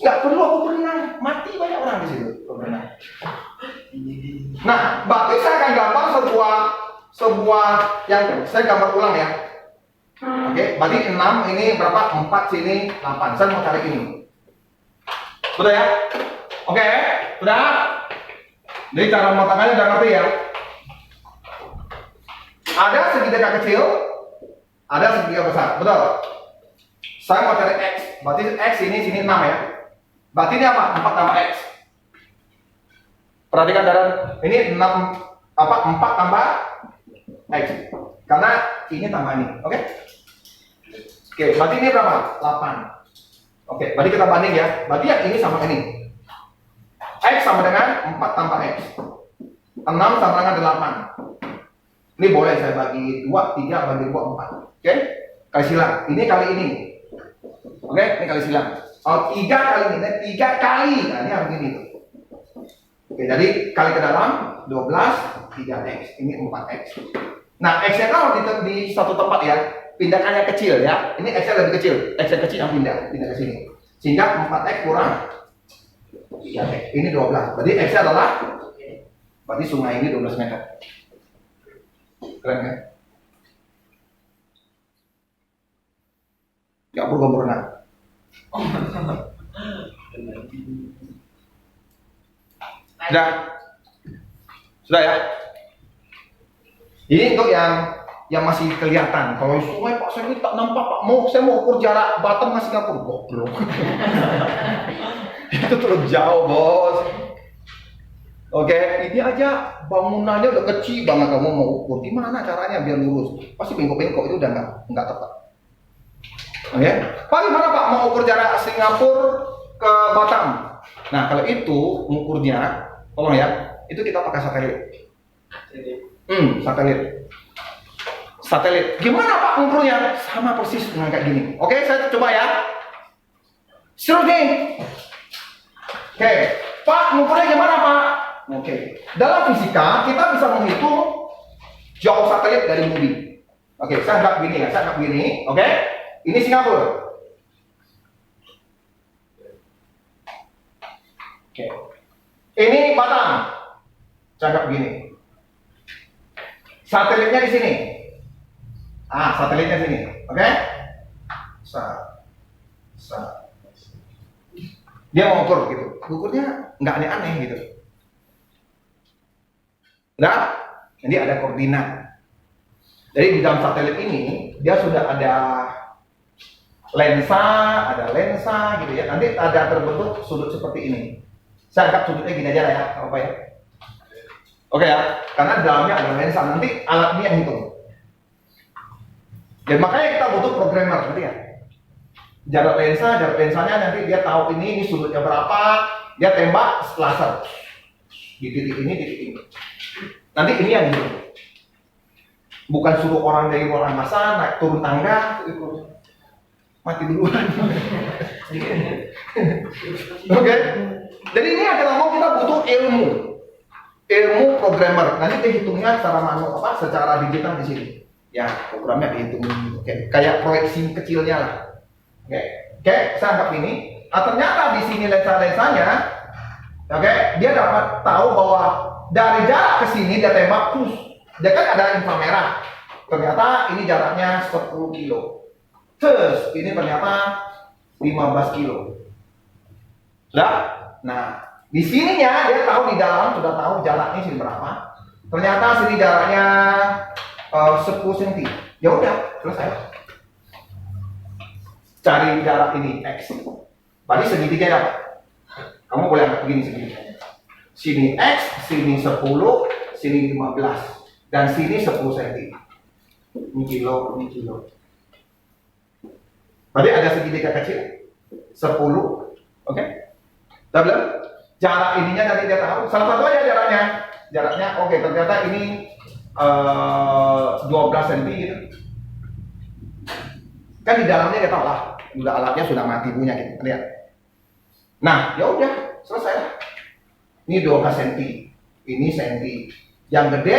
Speaker 1: Nggak perlu aku berenang, mati banyak orang di situ berenang. Nah, berarti saya akan gambar sebuah yang saya gambar ulang ya. Oke, berarti 6 ini berapa? 4 sini 8. Saya mau cari ini. Sudah ya? Oke, sudah? Jadi cara memotongnya udah ngerti ya? Ada segitiga kecil, ada segitiga besar, betul? Saya mau cari X, berarti X sini 6 ya. Berarti ini apa? 4 tambah X. Perhatikan darah, ini 4 tambah X. Karena ini tambah ini, oke? Oke, berarti ini berapa? 8. Oke, berarti kita banding ya. Berarti yang ini sama ini. X sama dengan 4 tambah X. 6 sama dengan 8. Ini boleh saya bagi 2, 3, bagi 2, 4. Oke? Kali silang. Ini kali ini. Oke, ini kali silang. Oh, 3 kali ini, 3 kali. Nah, ini harus gini tuh. Oke, jadi kali ke dalam 12, 3x. Ini 4x. Nah, x-nya kalau di satu tempat ya, pindahkan yang kecil ya. Ini x-nya lebih kecil. X yang kecil yang pindah ke sini. Sehingga 4x kurang 3x. Ini 12. Berarti x-nya adalah, berarti sungai ini 12 meter. Keren kan? Gak perlu berenang. Sudah ya? Ini untuk yang masih kelihatan. Kalau sungai Pak, saya ini tak nampak Pak. Saya mau ukur jarak Batam ke Singapura. Goblok. Itu terlalu jauh bos. Oke, ini aja bangunannya udah kecil banget, kamu mau ukur. Gimana caranya biar lurus? Pasti bengkok-bengkok itu udah nggak tepat. Oke, Pak gimana Pak mau ukur jarak Singapura ke Batam? Nah kalau itu mengukurnya, tolong ya, itu kita pakai satelit. Satelit. Gimana Pak mengukurnya? Sama persis dengan kayak gini. Oke, saya coba ya. Seru nih. Oke, Pak mengukurnya gimana Pak? Oke, dalam fisika kita bisa menghitung jauh satelit dari bumi. Oke, saya anggap gini ya, saya anggap gini. Oke, ini Singapura. Oke, Ini Batam. Cakap begini. Satelitnya di sini. Satelitnya di sini. Oke? Dia mau ukur gitu. Ukurnya nggak aneh-aneh gitu. Nah, ini ada koordinat. Jadi di dalam satelit ini dia sudah ada lensa gitu ya. Nanti ada terbentuk sudut seperti ini. Saya anggap sudutnya gini aja lah ya, apa ya? Oke ya, karena di dalamnya ada lensa. Nanti alat ini yang hitung. Dan makanya kita butuh programmer, ngerti ya? Jarak lensanya nanti dia tahu ini sudutnya berapa, dia tembak laser di titik ini. Nanti ini yang hitung. Bukan suruh orang dari luar angkasa naik turun tangga, mati duluan. Oke. Jadi ini adalah mau kita butuh ilmu programmer. Nanti dihitungnya secara manual secara digital di sini. Ya, programnya dihitung. Oke. Kayak proyeksi kecilnya lah. Oke, saya anggap ini. Ternyata di sini lensa-lensanya, oke, dia dapat tahu bahwa dari jarak ke sini dia tembak, dia kan ada inframerah. Ternyata ini jaraknya 10 kilo. Terus ini ternyata 15 kilo. Nah, di sininya dia tahu di dalam sudah tahu jaraknya sini berapa. Ternyata sini jaraknya 10 cm. Ya udah, selesai. Cari jarak ini X. Berarti segitiganya apa? Kamu boleh anggap begini segitiganya. Sini X, sini 10, sini 15, dan sini 10 cm. Ini kilo. Berarti ada segitiga kecil 10, oke? Double. Jarak ininya nanti dia tahu. Salah satu aja jaraknya, oke, ternyata ini 12 cm gitu. Kan di dalamnya dia tahu lah, udah alatnya sudah mati punya gitu, lihat. Nah, ya udah, selesai. Ini 12 cm, ini cm. Yang gede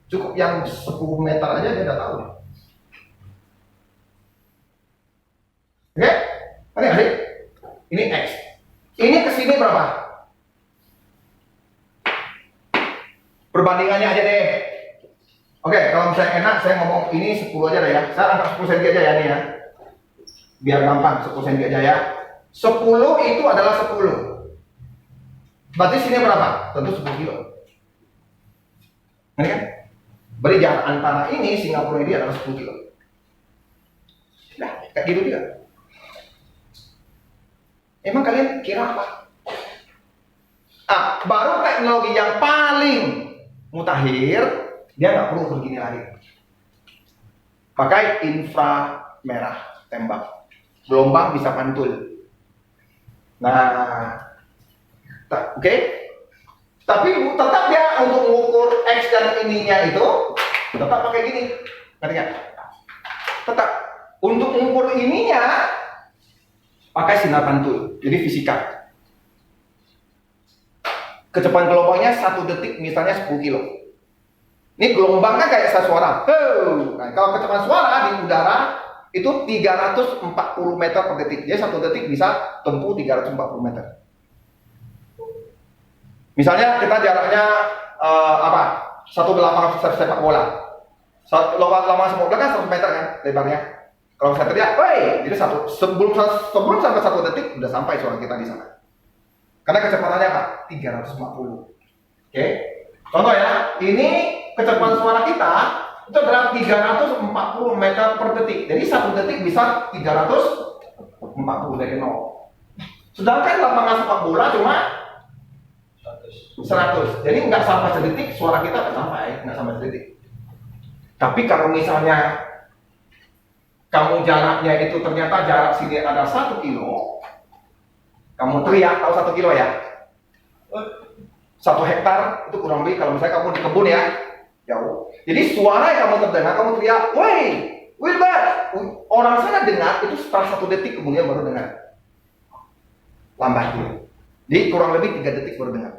Speaker 1: cukup yang 10 meter aja dia udah tahu. Oke? Adik, ini X. Ini kesini berapa? Perbandingannya aja deh. Oke, kalau misalnya enak saya ngomong ini 10 aja deh ya. Saya angkat 10 cm aja ya nih ya. Biar gampang, 10 cm aja ya. 10 itu adalah 10. Berarti sini berapa? Tentu 10 kilo. Ini kan? Berarti jarak antara ini Singapura ini adalah 10 kilo. Nah, kayak gitu juga. Emang kalian kira apa? Baru teknologi yang paling mutakhir, dia nggak perlu begini lagi. Pakai inframerah tembak, gelombang bisa pantul. Nah, oke. Tapi tetap ya untuk mengukur X dan ininya itu tetap pakai gini, ngerti nggak? Tetap untuk mengukur ininya pakai sinar pantul, jadi fisika. Kecepatan gelombangnya 1 detik misalnya 10 kilo. Ini gelombangnya kayak suara. Nah, kalau kecepatan suara di udara itu 340 meter per detik. Jadi 1 detik bisa tempuh 340 meter. Misalnya kita jaraknya satu lapangan sepak bola. Lapangan sepak bola kan 100 meter kan lebarnya. Kalau saya teriak, "Woi!" Jadi sebelum sampai 1 detik udah sampai suara kita di sana. Karena kecepatannya apa? 340. Oke. Contoh ya, ini kecepatan suara kita itu adalah 340 meter per detik. Jadi 1 detik bisa 340 dari 0. Sedangkan lapangan sepak bola cuma 100. Jadi nggak sampai sedetik suara kita nggak sampai sedetik. Tapi kalau misalnya kamu jaraknya itu ternyata jarak sini ada 1 kilo, kamu teriak, tahu 1 kilo ya? 1 hektar itu kurang lebih kalau misalnya kamu di kebun ya, jauh. Jadi suara yang kamu terdengar, kamu teriak, "Woi, Wilbur!" Orang sana dengar itu setelah 1 detik kemudian baru dengar. Lambat dulu. Jadi kurang lebih 3 detik baru dengar.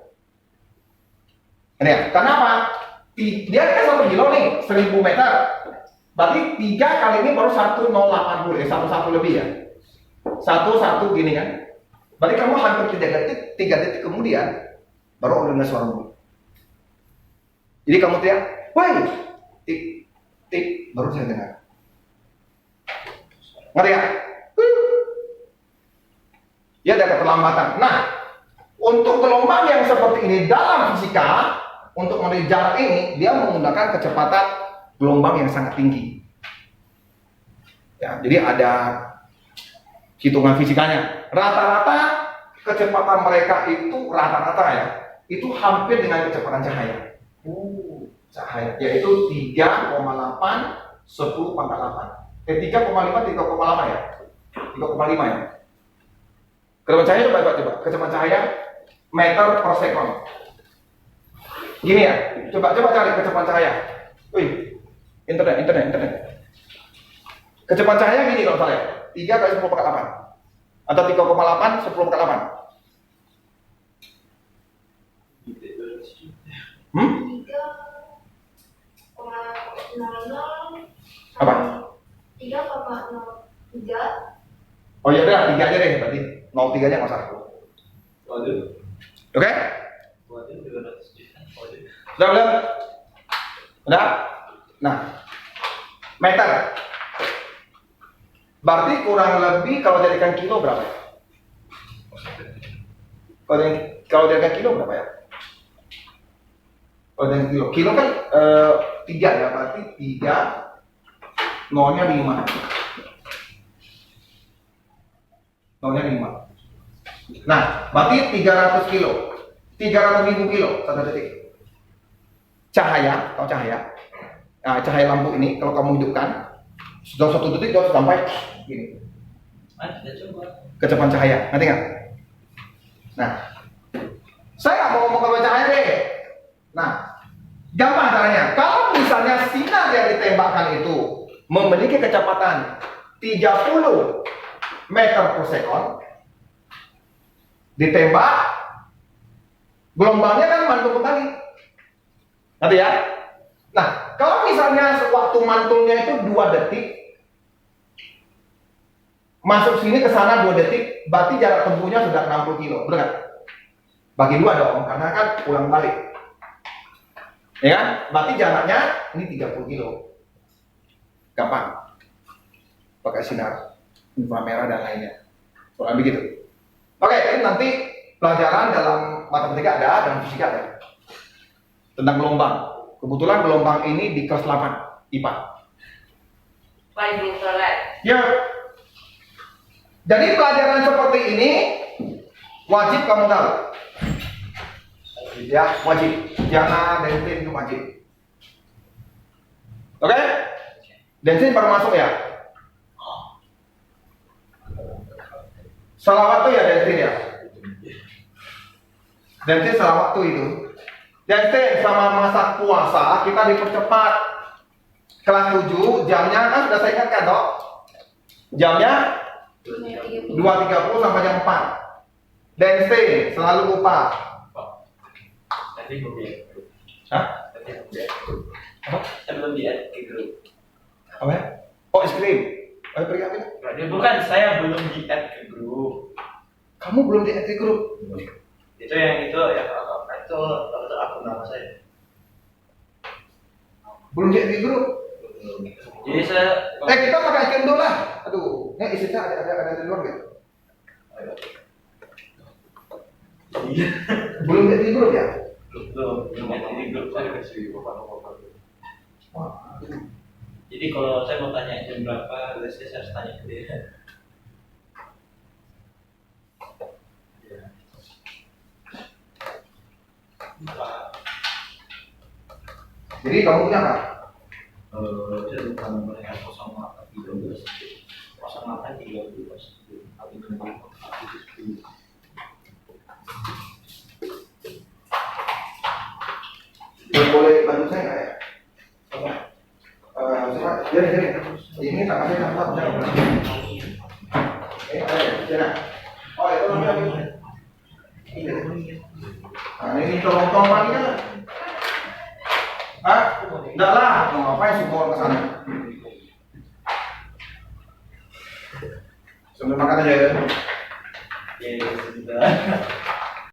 Speaker 1: Ini kenapa? Dia kan 1 kilo nih, 1000 meter. Berarti 3 kali ini baru 1080 ya, 1 lebih ya. 1 gini kan. Berarti kamu hampir 3 detik kemudian baru dengar suara bunyi. Jadi kamu teriak, woi, tik, tik, baru saya dengar. Ngerti ya? Ya ada keterlambatan. Nah, untuk gelombang yang seperti ini dalam fisika, untuk menuju jarak ini, dia menggunakan kecepatan gelombang yang sangat tinggi. Ya, jadi ada hitungan fisikanya. Rata-rata kecepatan mereka itu rata-rata ya, itu hampir dengan kecepatan cahaya. Cahaya, yaitu 3,8 10 pangkat 8. 3,5 3,8 ya. 3,5 ya. Kecepatan cahaya coba. Kecepatan cahaya meter per sekon. Gini ya, coba cari kecepatan cahaya. Wih, internet. Kecepatan cahaya gini kalau saya, 3 kali 10 pangkat 8 atau 3,8 10 pangkat 8.
Speaker 3: 3,00
Speaker 1: Apa?
Speaker 3: 3,03.
Speaker 1: Oh ya udah, 3 aja deh berarti. 03 nya nggak usah. Oke? Udah belum? Udah? Nah, meter. Berarti kurang lebih kalau jadikan kilo berapa ya? Kalau jadikan kilo berapa ya? Kalau jadikan kilo kan 3 ya, berarti 3 nolnya 5. Nolnya 5. Nah, berarti 300 kilo. 300.000 kilo 1 detik. Cahaya, nah, cahaya lampu ini kalau kamu hidupkan sudah 1 detik sudah sampai gini. Kecepatan cahaya, ngerti nggak? Nah, saya mau ngomong kecepatan cahaya deh. Nah, gampang caranya. Kalau misalnya sinar yang ditembakkan itu memiliki kecepatan 30 meter per sekon, ditembak, gelombangnya kan mantul kembali. Nanti ya. Nah, kalau misalnya waktu mantulnya itu 2 detik, masuk sini ke sana 2 detik, berarti jarak tempuhnya sudah 60 kilo, benar kan? Bagi 2 dong, karena kan pulang balik. Ya kan? Berarti jaraknya ini 30 kilo. Gampang. Pakai sinar inframerah dan lainnya. Kurang begitu. Oke, ini nanti pelajaran dalam matematika ada, dalam fisika ada. Tentang gelombang. Kebetulan gelombang ini di kelas 8 IPA.
Speaker 3: Paling belum selesai.
Speaker 1: Ya. Jadi pelajaran seperti ini wajib kamu tahu. Ya, wajib. Jangan densin itu wajib. Oke? Densin baru masuk ya. Salah waktu ya densin ya. Densin salah waktu itu. Densin sama masa puasa kita dipercepat. Kelas 7 jamnya kan sudah saya ingatkan toh. Jamnya 2.30 sampai jam 4. Densin selalu lupa.
Speaker 2: Tadi belum di
Speaker 1: Hah?
Speaker 2: Apa? Saya belum di add ke grup.
Speaker 1: Apa ya? Oh, es krim. Ayo pergi apa?
Speaker 2: Bukan, saya belum di add ke grup.
Speaker 1: Kamu belum di add grup?
Speaker 2: Itu yang itu ya itu akun nama saya.
Speaker 1: Belum di add grup?
Speaker 2: Jadi saya
Speaker 1: Kita pakai krim dulu lah. Aduh, ini isinya ada di luar nggak?
Speaker 2: Iya.
Speaker 1: Belum di add grup ya?
Speaker 2: Belum add di grup saya kasih bapak-bapak.
Speaker 1: Wah, aduh.
Speaker 2: Jadi kalau saya mau tanya jam berapa, biasanya saya harus tanya ke dia.
Speaker 1: Jadi kamu punya apa?
Speaker 2: Saya lupa nomornya 0813 0813 tapi nomor
Speaker 1: Boleh bantu saya nggak ya? Jadi ini tak kasih nama saya. Ada. Oh itu namanya apa? Nah ini tolong lagi kan? Ah, enggak lah. Mau ngapain support ke sana? Sambil makan aja ya.
Speaker 2: ya sudah.